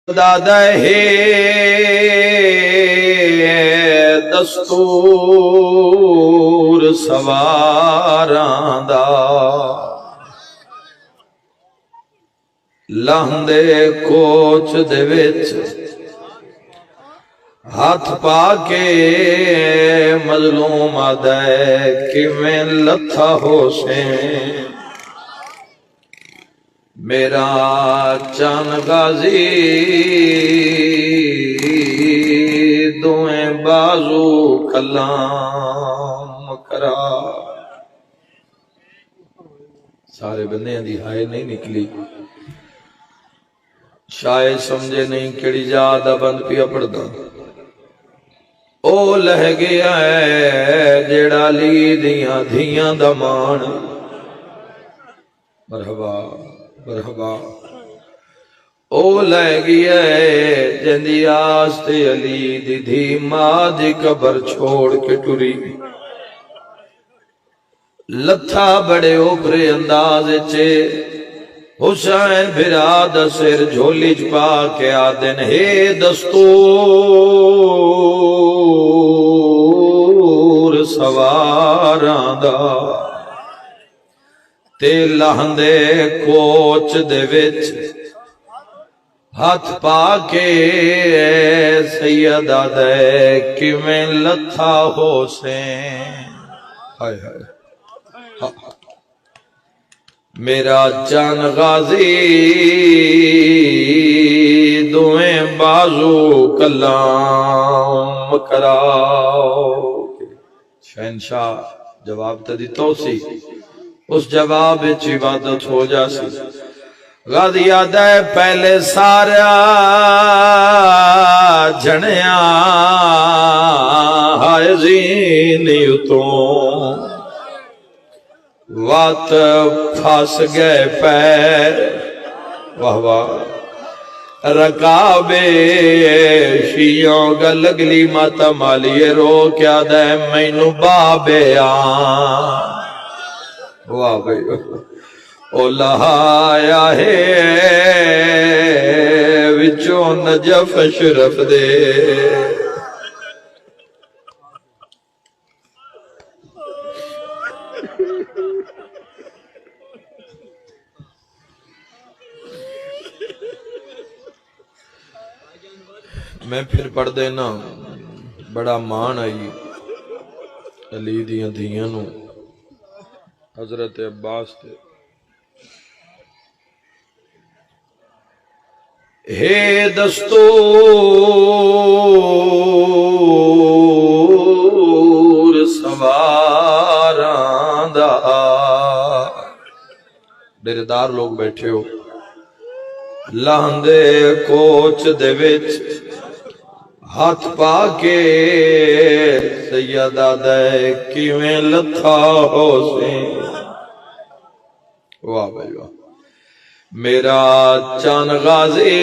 دادا ہے دستور سواراں دا لہندے کوچ دے وچ ہاتھ پا کے مظلوم آدھے کیویں لتھا حسین میرا چان غازی دوئیں بازو کلام کرا سارے بندے دی ہائے نہیں نکلی شاید سمجھے نہیں کڑی جادہ بند پیا پڑ دا او لہ گیا ہے جیڑا لی دیاں دھیاں دمان مرحبا مرحبا او لے گیا ہے جندی آستے علی دی دھی ماں دی قبر چھوڑ کے ٹری لتھا بڑے اوپرے انداز چے حسین بھراد سر جھولی چپا کے آدن ہے دستور سواراں دا تے لہندے کوچ دے وچ ہاتھ پا کے سیدہ دے کیویں لتھا حسین ہائے ہائے میرا چان غازی دوئیں بازو کلام کراؤ شہنشاہ جواب تا دی توسی اس جواب اچھ عبادت ہو جاسی غازی آدھے پہلے سارا جھنیاں ہائے زینیتوں وات پھاس گئے پیر واہ واہ رکابے شیعوں گلگلی ماتا مالی رو کیا دے مینو بابے آن واہ بھئی او لہایا ہے وچوں نجف شرف دے میں پھر پڑھ دینا بڑا مان آئی علی دیاں دھیاں نو حضرت عباس تے ہے دستور سواراں دا ڈیرے دار لوگ بیٹھے ہو لہندے کوچ دے وچ ہاتھ پا کے سیدہ دے کیویں لتھا حسین واہ بھائی واہ میرا چان غازی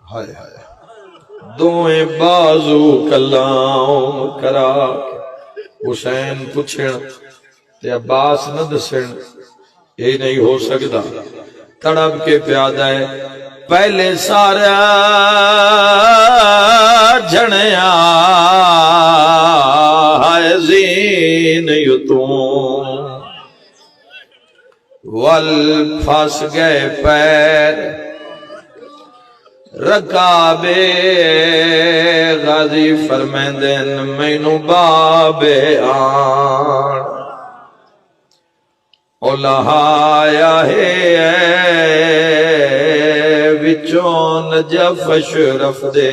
ہائے ہائے دوئیں بازو کلام کرا حسین پوچھن تے عباس نہ دسن یہ نہیں ہو سکتا تڑپ کے پیادہ ہے پہلے سارا جھنیاں ہائے زینیتوں ول پھاس گئے پیر رکابے غازی فرمیندن مینو بابے آن او لہایا ہے وچوں نجف شرف دے